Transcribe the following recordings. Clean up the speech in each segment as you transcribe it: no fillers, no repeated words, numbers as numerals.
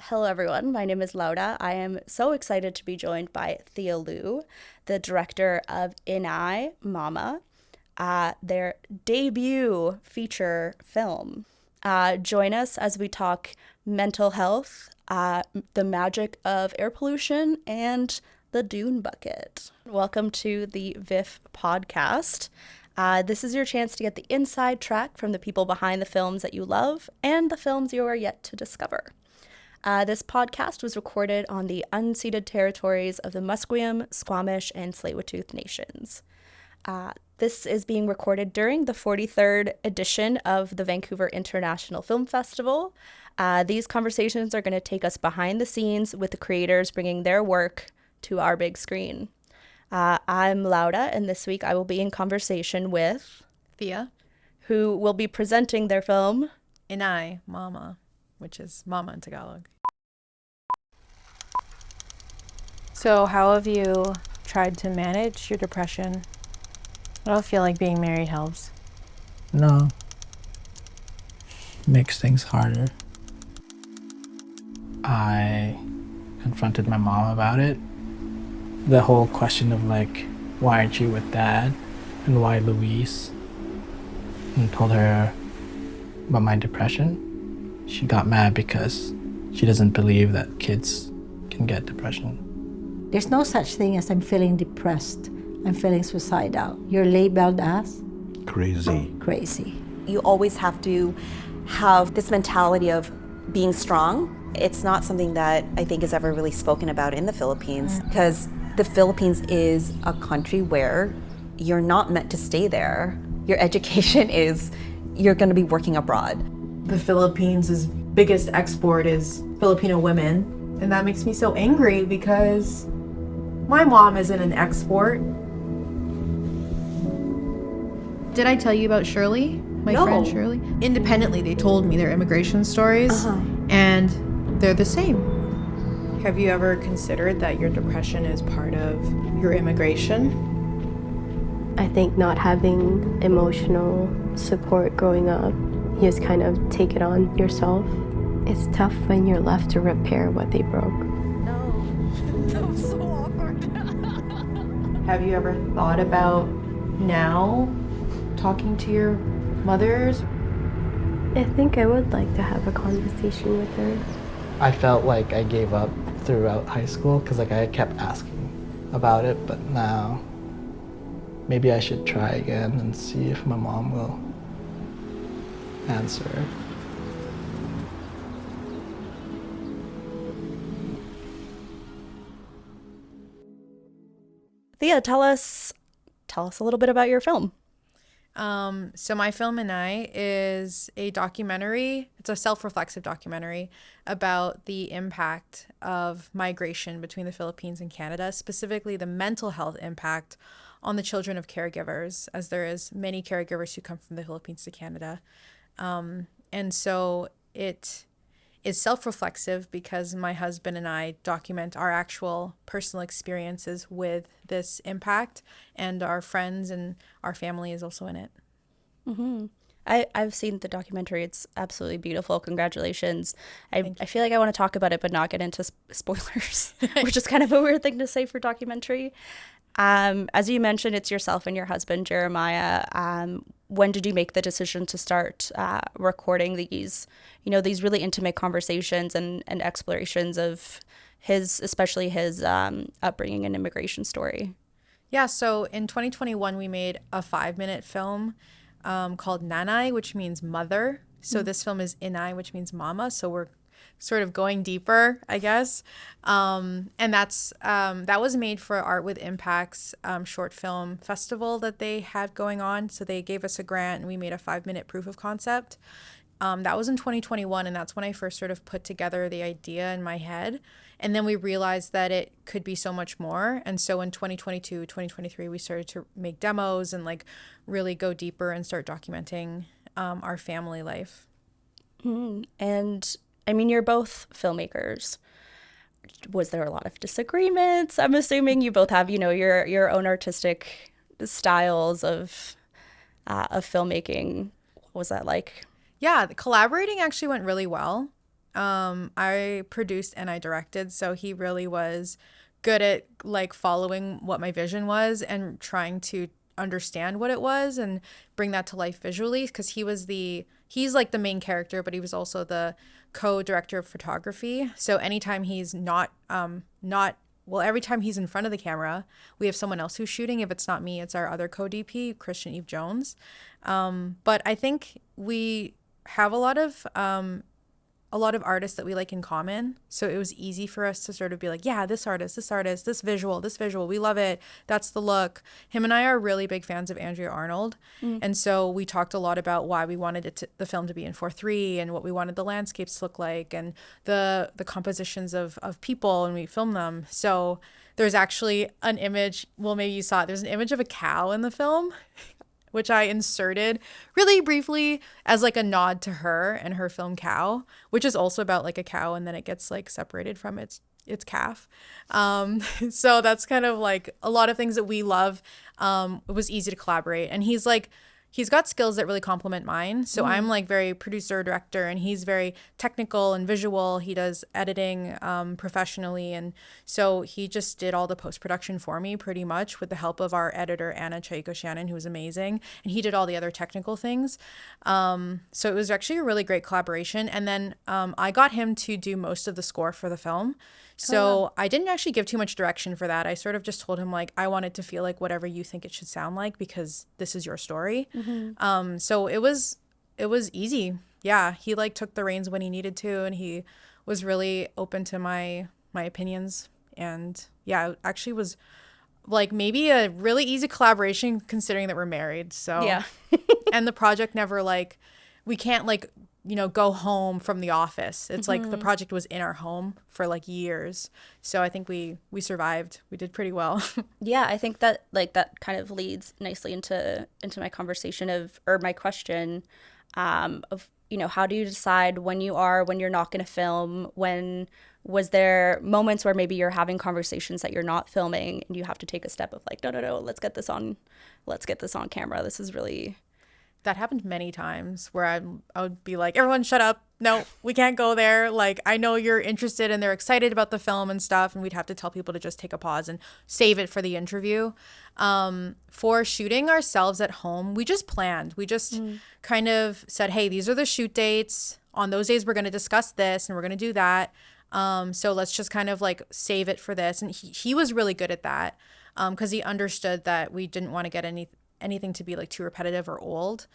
Hello, everyone. My name is Laura. I am so excited to be joined by Thea Loo, the director of Inay, Mama, their debut feature film. Join us as we talk mental health, the magic of air pollution, and the dune bucket. Welcome to the VIFF Podcast. This is your chance to get the inside track from the people behind the films that you love and the films you are yet to discover. This podcast was recorded on the unceded territories of the Musqueam, Squamish, and Tsleil-Waututh nations. This is being recorded during the 43rd edition of the Vancouver International Film Festival. These conversations are going to take us behind the scenes with the creators bringing their work to our big screen. I'm Laura, and this week I will be in conversation with Thea, who will be presenting their film Inay, Mama, which is Mama in Tagalog. So how have you tried to manage your depression? I don't feel like being married helps. No. Makes things harder. I confronted my mom about it. The whole question of like, why aren't you with Dad? And why Louise? And told her about my depression. She got mad because she doesn't believe that kids can get depression. There's no such thing as I'm feeling depressed. I'm feeling suicidal. You're labeled as? Crazy. You always have to have this mentality of being strong. It's not something that I think is ever really spoken about in the Philippines, because the Philippines is a country where you're not meant to stay there. Your education is, you're going to be working abroad. The Philippines' biggest export is Filipino women, and that makes me so angry because my mom isn't an export. Did I tell you about Shirley, my No. friend Shirley? Independently, they told me their immigration stories, and they're the same. Have you ever considered that your depression is part of your immigration? I think not having emotional support growing up, you just kind of take it on yourself. It's tough when you're left to repair what they broke. Have you ever thought about now talking to your mothers? I think I would like to have a conversation with her. I felt like I gave up throughout high school because like I kept asking about it, but now maybe I should try again and see if my mom will answer. Thea. Tell us a little bit about your film. So my film Inay is a documentary. It's a self-reflexive documentary about the impact of migration between the Philippines and Canada, specifically the mental health impact on the children of caregivers, as there is many caregivers who come from the Philippines to Canada. And so it is self-reflexive because my husband and I document our actual personal experiences with this impact, and our friends and our family is also in it. Mm-hmm. I've seen the documentary. It's absolutely beautiful. Congratulations. I feel like I want to talk about it but not get into spoilers, which is kind of a weird thing to say for documentary. As you mentioned, it's yourself and your husband, Jeremiah. When did you make the decision to start recording these really intimate conversations and explorations of especially his upbringing and immigration story? Yeah, so in 2021, we made a 5-minute film called Nanay, which means mother. So this film is Inay, which means mama. So we're sort of going deeper, I guess. And that was made for Art with Impact's short film festival that they had going on. So they gave us a grant and we made a 5-minute proof of concept. That was in 2021, and that's when I first sort of put together the idea in my head. And then we realized that it could be so much more. And so in 2022, 2023, we started to make demos and like really go deeper and start documenting our family life. And I mean, you're both filmmakers. Was there a lot of disagreements? I'm assuming you both have, your own artistic styles of filmmaking. What was that like? Yeah, collaborating actually went really well. I produced and I directed, so he really was good at like following what my vision was and trying to understand what it was and bring that to life visually, because he's like the main character, but he was also the co-director of photography. So anytime he's every time he's in front of the camera, we have someone else who's shooting. If it's not me, it's our other co-DP, Christian Eve Jones. But I think we have a lot of artists that we like in common. So it was easy for us to sort of be like, yeah, this artist, this visual, we love it. That's the look. Him and I are really big fans of Andrea Arnold. And so we talked a lot about why we wanted the film to be in 4:3 and what we wanted the landscapes to look like and the compositions of people, and we filmed them. So there's actually an image, well, maybe you saw it. There's an image of a cow in the film, which I inserted really briefly as like a nod to her and her film Cow, which is also about like a cow and then it gets like separated from its calf. So that's kind of like a lot of things that we love. It was easy to collaborate, and he's got skills that really complement mine. So I'm like very producer, director, and he's very technical and visual. He does editing professionally. And so he just did all the post-production for me pretty much with the help of our editor, Anna Chaiko Shannon, who was amazing. And he did all the other technical things. So it was actually a really great collaboration. And then I got him to do most of the score for the film. So I didn't actually give too much direction for that. I sort of just told him, like, I want it to feel like whatever you think it should sound like, because this is your story. So it was easy. Yeah, he like took the reins when he needed to, and he was really open to my opinions. And yeah, it actually was like maybe a really easy collaboration considering that we're married. So Yeah. and the project never like, we can't like, go home from the office. It's like the project was in our home for like years. So I think we survived. We did pretty well. Yeah, I think that like that kind of leads nicely into my conversation or my question of, how do you decide when you're not going to film? When was there moments where maybe you're having conversations that you're not filming and you have to take a step of like, no, let's get this on camera. This is really... That happened many times where I would be like, everyone shut up. No, we can't go there. Like, I know you're interested and they're excited about the film and stuff. And we'd have to tell people to just take a pause and save it for the interview. For shooting ourselves at home, we just planned. We just kind of said, hey, these are the shoot dates. On those days, we're going to discuss this and we're going to do that. So let's just kind of like save it for this. And he was really good at that because he understood that we didn't want to get anything to be like too repetitive or old.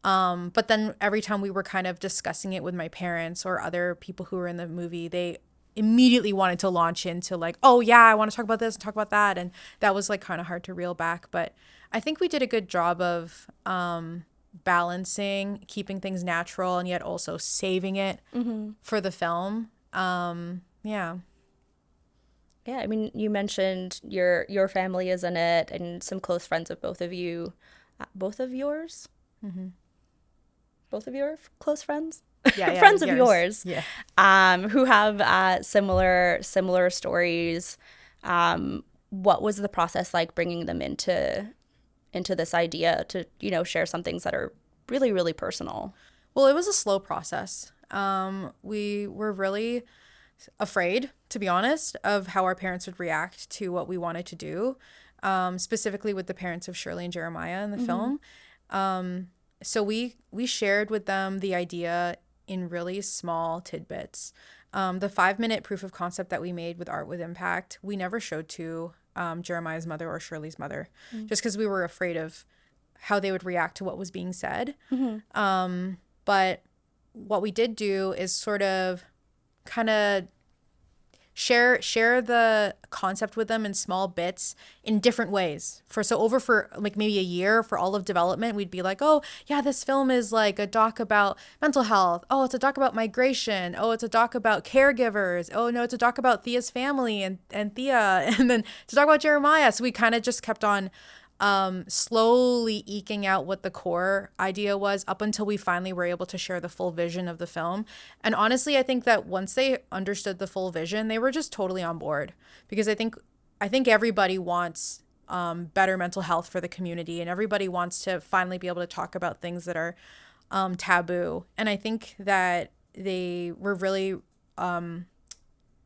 But then every time we were kind of discussing it with my parents or other people who were in the movie, they immediately wanted to launch into like, oh yeah, I want to talk about this and talk about that. And that was like kind of hard to reel back. But I think we did a good job of balancing, keeping things natural and yet also saving it for the film. Yeah. Yeah, I mean, you mentioned your family is in it and some close friends of both of you. Both of yours? Both of your close friends? Yeah, friends of yours. Yeah. Who have similar stories. What was the process like bringing them into this idea to, share some things that are really, really personal? Well, it was a slow process. We were really afraid, to be honest, of how our parents would react to what we wanted to do, specifically with the parents of Shirley and Jeremiah in the film. So we shared with them the idea in really small tidbits. The 5-minute proof of concept that we made with Art with Impact, we never showed to Jeremiah's mother or Shirley's mother, just because we were afraid of how they would react to what was being said. But what we did do is sort of kind of share the concept with them in small bits in different ways. For like maybe a year for all of development, we'd be like, oh yeah, this film is like a doc about mental health. Oh, it's a doc about migration. Oh, it's a doc about caregivers. Oh no, it's a doc about Thea's family and Thea, and then to talk about Jeremiah. So we kind of just kept on slowly eking out what the core idea was up until we finally were able to share the full vision of the film. And honestly, I think that once they understood the full vision, they were just totally on board, because I think everybody wants better mental health for the community, and everybody wants to finally be able to talk about things that are taboo. And I think that they were really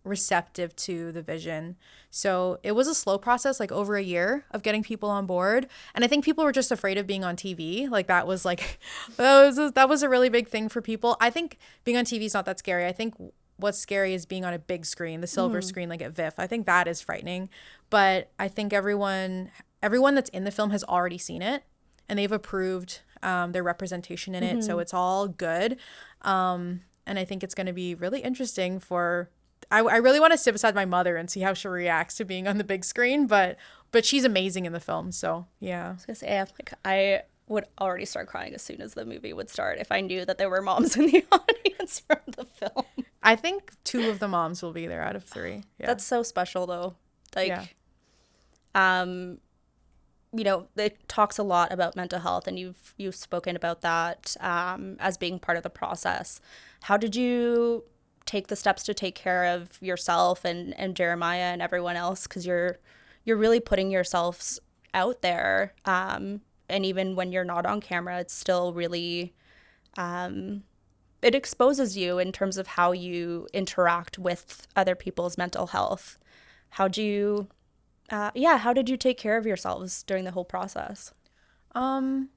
receptive to the vision. So it was a slow process, like over a year of getting people on board. And I think people were just afraid of being on TV. Like that was like, that was a really big thing for people. I think being on TV is not that scary. I think what's scary is being on a big screen, the silver screen, like at VIFF. I think that is frightening. But I think everyone that's in the film has already seen it, and they've approved their representation in it. So it's all good. And I think it's going to be really interesting for, I really want to sit beside my mother and see how she reacts to being on the big screen, but she's amazing in the film. So yeah. I was gonna say, I would already start crying as soon as the movie would start if I knew that there were moms in the audience from the film. I think 2 of the moms will be there out of 3. Yeah. That's so special though. Like, you know, it talks a lot about mental health, and you've spoken about that as being part of the process. How did you take the steps to take care of yourself and Jeremiah and everyone else? Because you're really putting yourselves out there, and even when you're not on camera, it's still really it exposes you in terms of how you interact with other people's mental health. How did you take care of yourselves during the whole process? One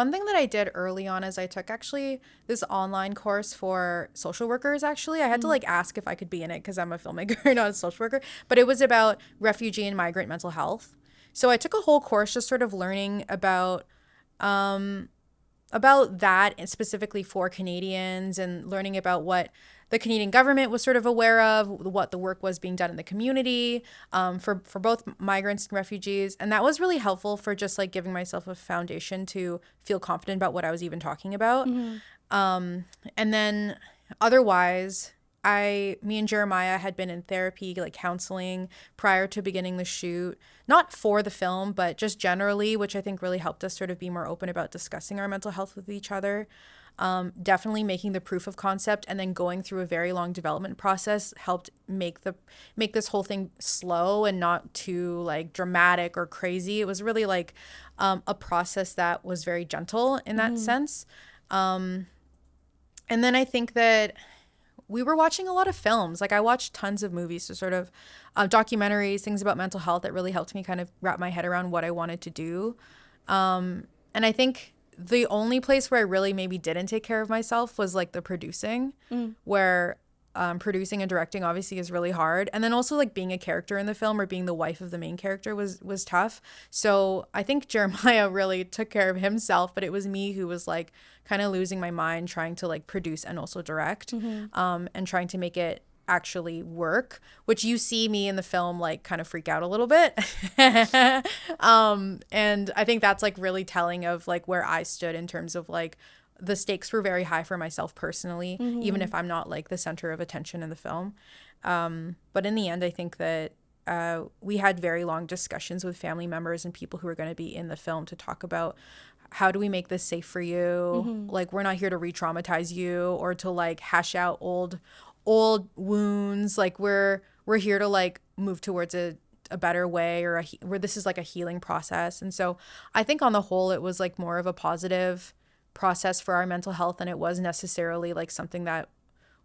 thing that I did early on is I took actually this online course for social workers. Actually, I had to like ask if I could be in it because I'm a filmmaker, not a social worker, but it was about refugee and migrant mental health. So I took a whole course just sort of learning about that, and specifically for Canadians, and learning about what the Canadian government was sort of aware of, what the work was being done in the community for both migrants and refugees. And that was really helpful for just like giving myself a foundation to feel confident about what I was even talking about. And then otherwise, me and Jeremiah had been in therapy, like counseling, prior to beginning the shoot, not for the film, but just generally, which I think really helped us sort of be more open about discussing our mental health with each other. Definitely making the proof of concept and then going through a very long development process helped make this whole thing slow and not too like dramatic or crazy. It was really like a process that was very gentle in that sense. And then I think that we were watching a lot of films. Like I watched tons of movies, so sort of documentaries, things about mental health that really helped me kind of wrap my head around what I wanted to do. And I think the only place where I really maybe didn't take care of myself was like the producing, where producing and directing obviously is really hard. And then also like being a character in the film or being the wife of the main character was tough. So I think Jeremiah really took care of himself, but it was me who was like kind of losing my mind trying to like produce and also direct, and trying to make it actually work, which you see me in the film like kind of freak out a little bit. And I think that's like really telling of like where I stood in terms of like the stakes were very high for myself personally, even if I'm not like the center of attention in the film. But in the end, I think that we had very long discussions with family members and people who are going to be in the film to talk about how do we make this safe for you? Like, we're not here to re-traumatize you or to like hash out old wounds. Like we're here to like move towards a better way, or where this is like a healing process. And so I think on the whole, it was like more of a positive process for our mental health than it was necessarily like something that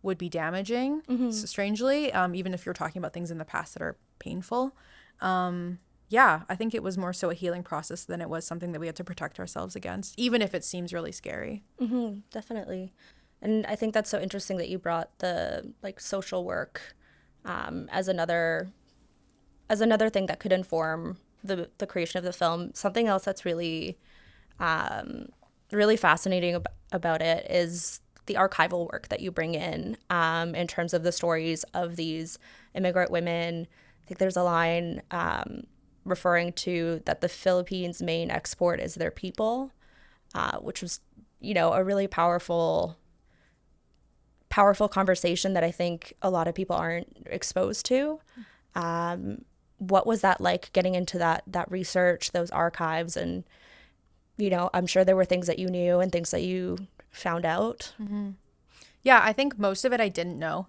would be damaging, strangely, even if you're talking about things in the past that are painful. I think it was more so a healing process than it was something that we had to protect ourselves against, even if it seems really scary. Definitely. And I think that's so interesting that you brought the like social work as another thing that could inform the creation of the film. Something else that's really really fascinating about it is the archival work that you bring in terms of the stories of these immigrant women. I think there's a line referring to that the Philippines' main export is their people, which was, a really powerful conversation that I think a lot of people aren't exposed to. What was that like, getting into that research, those archives? And, I'm sure there were things that you knew and things that you found out. Yeah, I think most of it I didn't know.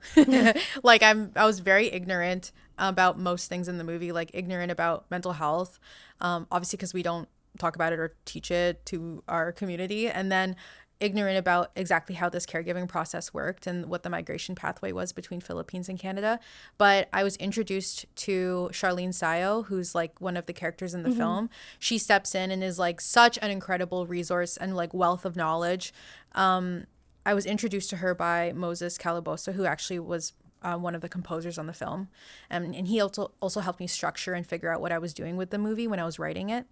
Like I was very ignorant about most things in the movie, like ignorant about mental health, obviously because we don't talk about it or teach it to our community. And then ignorant about exactly how this caregiving process worked and what the migration pathway was between Philippines and Canada. But I was introduced to Charlene Sayo, who's like one of the characters in the film. She steps in and is like such an incredible resource and like wealth of knowledge. I was introduced to her by Moses Calabosa, who actually was one of the composers on the film. And he also helped me structure and figure out what I was doing with the movie when I was writing it.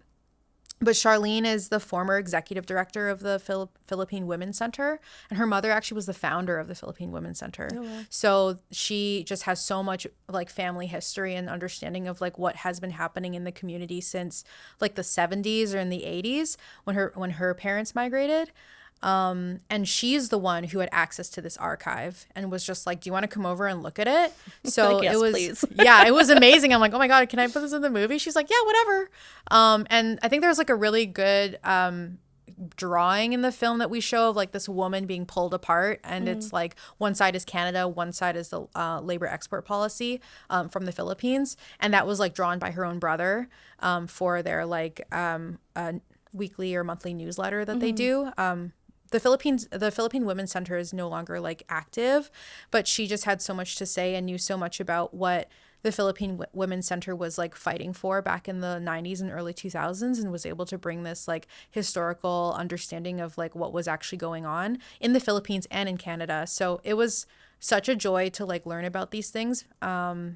But Charlene is the former executive director of the Philippine Women's Center, and her mother actually was the founder of the Philippine Women's Center. Oh, wow. So she just has so much like family history and understanding of like what has been happening in the community since like the 70s or in the 80s when her parents migrated. And she's the one who had access to this archive and was just like, do you want to come over and look at it? So like, yes, it was, please. yeah, it was amazing. I'm like, oh my God, can I put this in the movie? She's like, yeah, whatever. And I think there's like a really good, drawing in the film that we show of like this woman being pulled apart, and it's like one side is Canada, one side is the labor export policy from the Philippines, and that was like drawn by her own brother for their like weekly or monthly newsletter that they do. The Philippine Women's Center is no longer like active, but she just had so much to say and knew so much about what the Philippine Women's Center was like fighting for back in the 90s and early 2000s, and was able to bring this like historical understanding of like what was actually going on in the Philippines and in Canada. So it was such a joy to like learn about these things.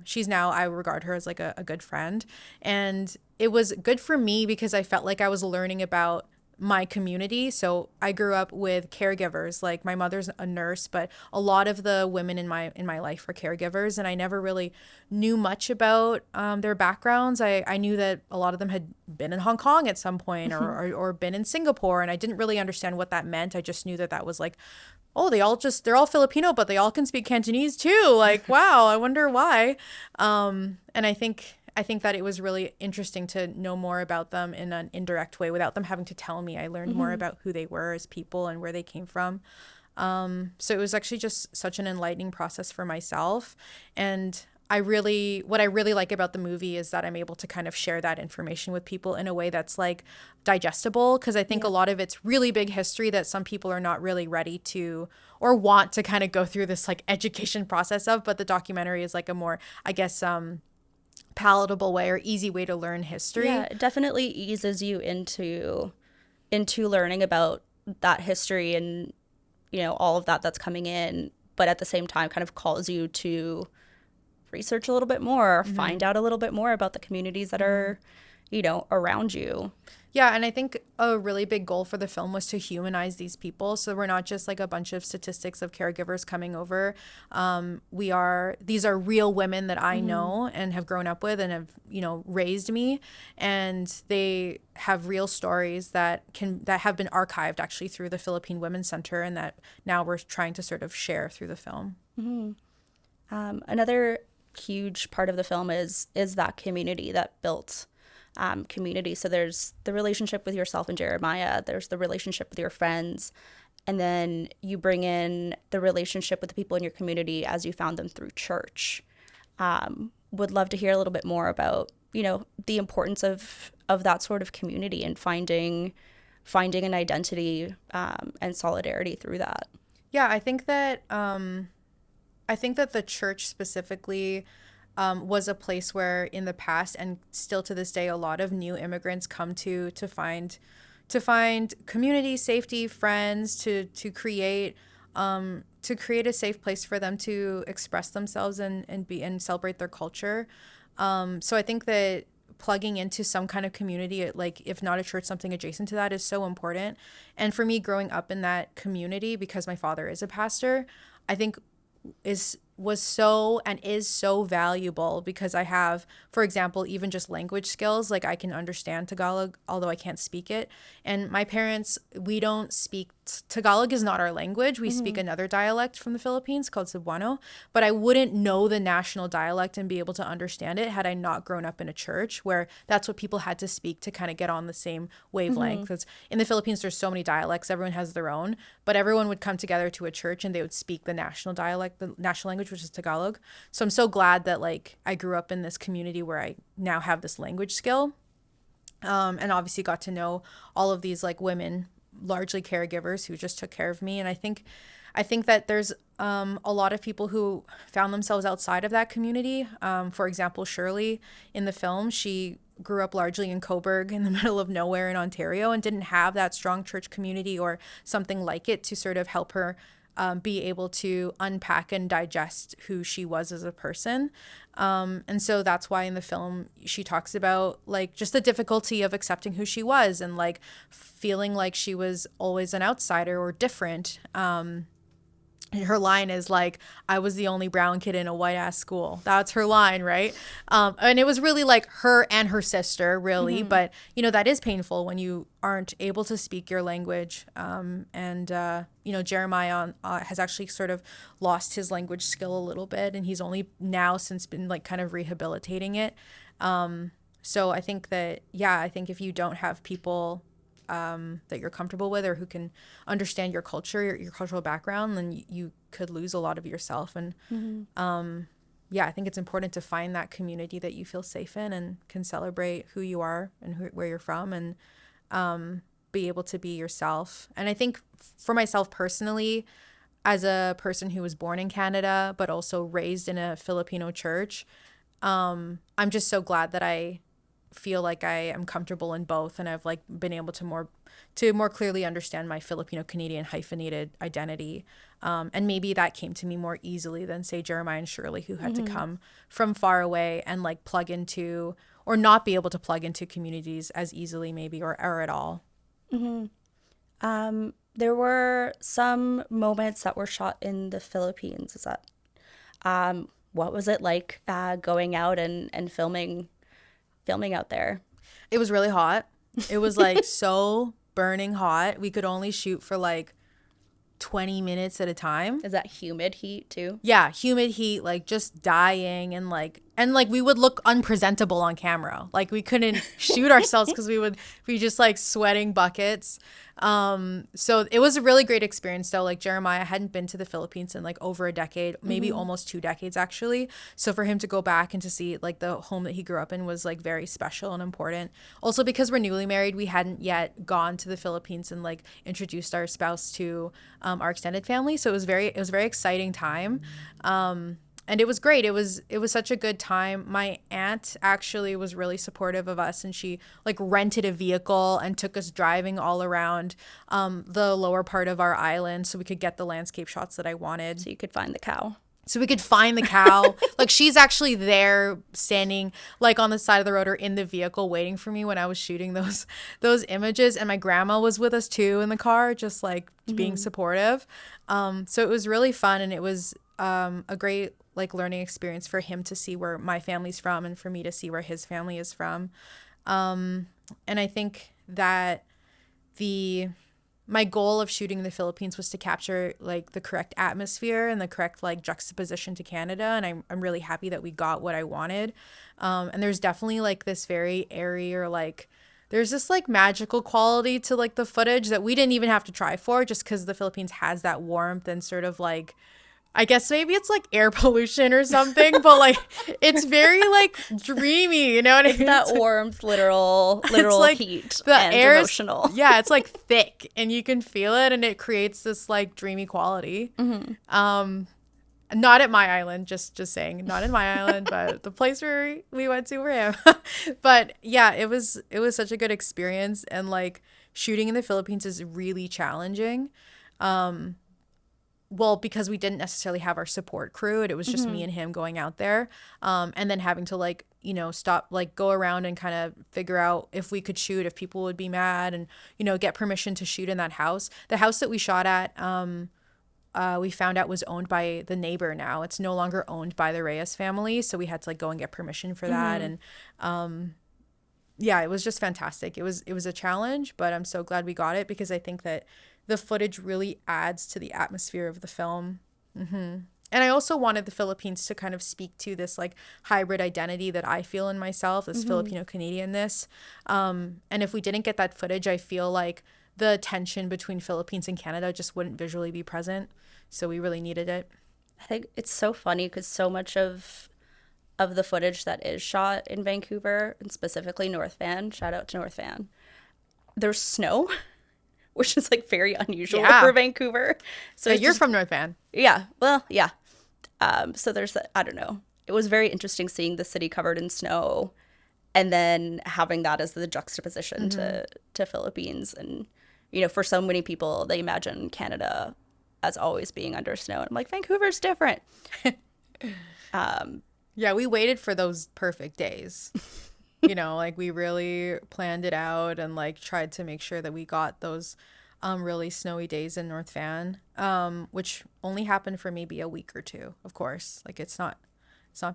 She's now, I regard her as like a good friend, and it was good for me because I felt like I was learning about my community. So I grew up with caregivers. Like my mother's a nurse, but a lot of the women in my life were caregivers, and I never really knew much about their backgrounds. I knew that a lot of them had been in Hong Kong at some point or been in Singapore, and I didn't really understand what that meant. I just knew that was like, oh, they're all Filipino, but they all can speak Cantonese too. Like, wow, I wonder why. And I think that it was really interesting to know more about them in an indirect way without them having to tell me. I learned more about who they were as people and where they came from. So it was actually just such an enlightening process for myself. And what I really like about the movie is that I'm able to kind of share that information with people in a way that's like digestible, because I think a lot of it's really big history that some people are not really ready to or want to kind of go through this like education process of, but the documentary is like a more, I guess, palatable way or easy way to learn history. Yeah, it definitely eases you into learning about that history and, you know, all of that's coming in, but at the same time kind of calls you to research a little bit more, find out a little bit more about the communities that are, you know, around you. Yeah, and I think a really big goal for the film was to humanize these people. So we're not just like a bunch of statistics of caregivers coming over. These are real women that I know and have grown up with and have, you know, raised me. And they have real stories that have been archived actually through the Philippine Women's Center, and that now we're trying to sort of share through the film. Another huge part of the film is that community that built community. So there's the relationship with yourself and Jeremiah, there's the relationship with your friends, and then you bring in the relationship with the people in your community as you found them through church. Would love to hear a little bit more about, you know, the importance of that sort of community and finding an identity and solidarity through that. Yeah, I think that the church specifically was a place where in the past and still to this day a lot of new immigrants come to find community, safety, friends, to create a safe place for them to express themselves and celebrate their culture. So I think that plugging into some kind of community, like if not a church, something adjacent to that, is so important. And for me, growing up in that community, because my father is a pastor, I think was so and is so valuable, because I have, for example, even just language skills. Like I can understand Tagalog, although I can't speak it. And my parents, we don't speak Tagalog is not our language. We speak another dialect from the Philippines called Cebuano, but I wouldn't know the national dialect and be able to understand it had I not grown up in a church where that's what people had to speak to kind of get on the same wavelength. Because in the Philippines, there's so many dialects, everyone has their own, but everyone would come together to a church and they would speak the national dialect, the national language, which is Tagalog. So I'm so glad that like I grew up in this community where I now have this language skill, and obviously got to know all of these like women largely caregivers who just took care of me. And I think that there's a lot of people who found themselves outside of that community. For example, Shirley in the film, she grew up largely in Cobourg in the middle of nowhere in Ontario and didn't have that strong church community or something like it to sort of help her be able to unpack and digest who she was as a person. And so that's why in the film she talks about like just the difficulty of accepting who she was and like feeling like she was always an outsider or different. Her line is like, I was the only brown kid in a white ass school. That's her line, right? And it was really like her and her sister, really. But, you know, that is painful when you aren't able to speak your language. You know, Jeremiah has actually sort of lost his language skill a little bit. And he's only now since been like kind of rehabilitating it. So I think that, I think if you don't have people that you're comfortable with or who can understand your culture, your cultural background, then you could lose a lot of yourself. And I think it's important to find that community that you feel safe in and can celebrate who you are and where you're from and be able to be yourself. And I think for myself personally, as a person who was born in Canada but also raised in a Filipino church, I'm just so glad that I feel like I am comfortable in both, and I've like been able to more clearly understand my Filipino Canadian hyphenated identity, and maybe that came to me more easily than say Jeremiah and Shirley, who had to come from far away and like plug into or not be able to plug into communities as easily maybe or at all. There were some moments that were shot in the Philippines. Is that what was it like going out and filming out there? It was really hot. It was like so burning hot. We could only shoot for like 20 minutes at a time. Is that humid heat too? Yeah, humid heat, like just dying and we would look unpresentable on camera. Like we couldn't shoot ourselves because we would be just like sweating buckets. So it was a really great experience though. Like Jeremiah hadn't been to the Philippines in like over a decade, maybe almost 2 decades actually. So for him to go back and to see like the home that he grew up in was like very special and important. Also because we're newly married, we hadn't yet gone to the Philippines and like introduced our spouse to our extended family. So it was a very exciting time. And it was great. It was such a good time. My aunt actually was really supportive of us, and she like rented a vehicle and took us driving all around the lower part of our island so we could get the landscape shots that I wanted. So you could find the cow. So we could find the cow. Like she's actually there standing like on the side of the road or in the vehicle waiting for me when I was shooting those images. And my grandma was with us too in the car, just like being supportive. So it was really fun, and it was a great like learning experience for him to see where my family's from and for me to see where his family is from. And I think that my goal of shooting in the Philippines was to capture like the correct atmosphere and the correct like juxtaposition to Canada. And I'm really happy that we got what I wanted. And there's definitely like this very airy or like, there's this like magical quality to like the footage that we didn't even have to try for, just because the Philippines has that warmth and sort of like, I guess maybe it's like air pollution or something, but like it's very like dreamy, you know what I mean? That warmth, literal like heat the and air's, emotional. Yeah, it's like thick and you can feel it, and it creates this like dreamy quality. Not at my island, just saying, not in my island, but the place where we went to for him. But yeah, it was such a good experience, and like shooting in the Philippines is really challenging. Well, because we didn't necessarily have our support crew. It was just me and him going out there, and then having to like, you know, stop, like go around and kind of figure out if we could shoot, if people would be mad, and, you know, get permission to shoot in that house. The house that we shot at, we found out was owned by the neighbor now. It's no longer owned by the Reyes family. So we had to like go and get permission for that. And yeah, it was just fantastic. It was a challenge, but I'm so glad we got it, because I think that the footage really adds to the atmosphere of the film. And I also wanted the Philippines to kind of speak to this like hybrid identity that I feel in myself, this Filipino Canadianness. And if we didn't get that footage, I feel like the tension between Philippines and Canada just wouldn't visually be present. So we really needed it. I think it's so funny because so much of the footage that is shot in Vancouver, and specifically North Van, shout out to North Van, there's snow, which is like very unusual Yeah. for Vancouver. So So it's you're just- from North Van. yeah, well, yeah. So there's that, I don't know. It was very interesting seeing the city covered in snow and then having that as the juxtaposition to Philippines. And, you know, for so many people, they imagine Canada as always being under snow. And I'm like, Vancouver's different. Yeah, we waited for those perfect days. You know, like we really planned it out and like tried to make sure that we got those really snowy days in North Van, which only happened for maybe a week or two, of course. Like it's not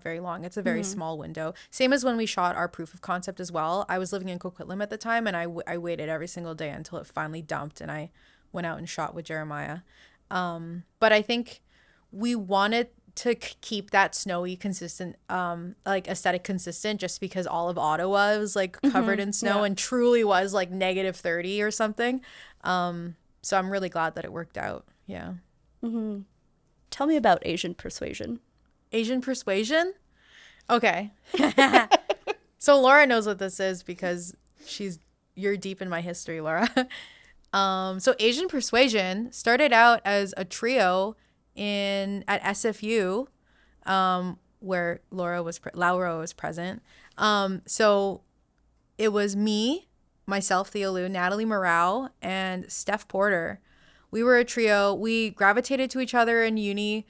very long. It's a very small window. Same as when we shot our proof of concept as well. I was living in Coquitlam at the time, and I waited every single day until it finally dumped, and I went out and shot with Jeremiah. But I think we wanted to keep that snowy consistent like aesthetic consistent, just because all of Ottawa was like covered in snow and truly was like -30 or something. So I'm really glad that it worked out. Yeah. Tell me about Asian persuasion. Asian persuasion? Okay. So Laura knows what this is because you're deep in my history, Laura. So Asian persuasion started out as a trio at SFU, where Laura was present. So it was me, myself, Thea Loo, Natalie Morale, and Steph Porter. We were a trio. We gravitated to each other in uni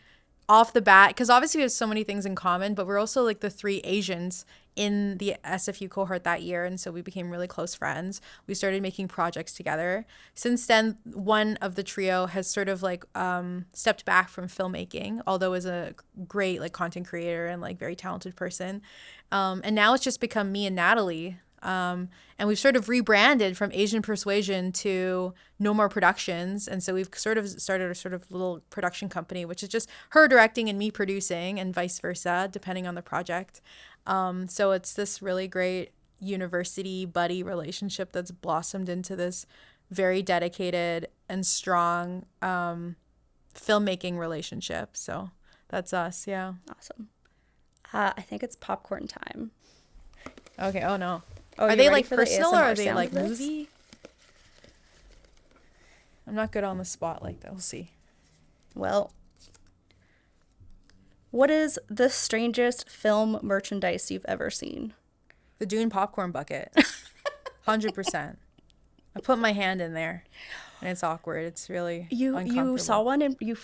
off the bat because obviously we have so many things in common, but we're also like the 3 Asians in the SFU cohort that year, and so we became really close friends. We started making projects together. Since then, one of the trio has sort of like stepped back from filmmaking, although is a great like content creator and like very talented person. And now it's just become me and Natalie. And we've sort of rebranded from Asian Persuasion to No More Productions. And so we've sort of started a sort of little production company, which is just her directing and me producing and vice versa, depending on the project. So it's this really great university buddy relationship that's blossomed into this very dedicated and strong filmmaking relationship. So that's us. Yeah. Awesome. I think it's popcorn time. Okay. Oh, no. Oh, Are you they ready like for the personal or ASMR are they sound like of this? movie? I'm not good on the spot like that. We'll see. Well, what is the strangest film merchandise you've ever seen? The Dune popcorn bucket. 100%. I put my hand in there and it's awkward. It's really You uncomfortable. saw one and you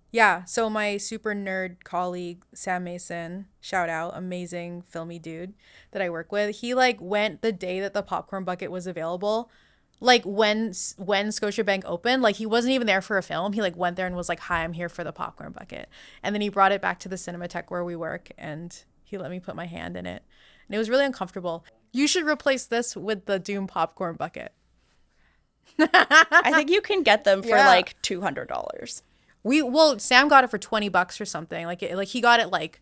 Yeah. So my super nerd colleague, Sam Mason, shout out, amazing filmy dude that I work with. He like went the day that the popcorn bucket was available. Like when Scotiabank opened, like he wasn't even there for a film. He like went there and was like, "Hi, I'm here for the popcorn bucket." And then he brought it back to the Cinematheque where we work and he let me put my hand in it. And it was really uncomfortable. You should replace this with the Doom popcorn bucket. I think you can get them for Yeah. like $200. Sam got it for $20 or something. Like he got it like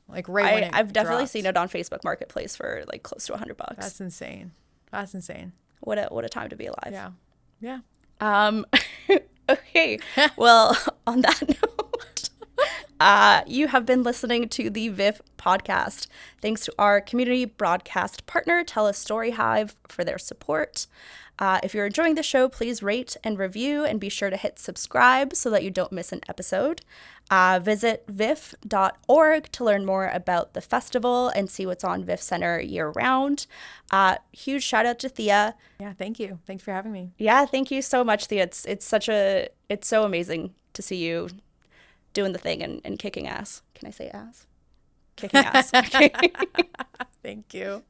right when it I've definitely dropped. seen it on Facebook Marketplace for like close to $100. That's insane. That's insane. What a time to be alive. Yeah. Yeah. Okay. Well, on that note, you have been listening to the VIFF Podcast. Thanks to our community broadcast partner, Tell a Story Hive, for their support. If you're enjoying the show, please rate and review and be sure to hit subscribe so that you don't miss an episode. Visit viff.org to learn more about the festival and see what's on VIFF Center year round. Huge shout out to Thea. Yeah. Thank you. Thanks for having me. Yeah, thank you so much, Thea. It's so amazing to see you doing the thing and kicking ass. Can I say ass? Kicking ass. Thank you.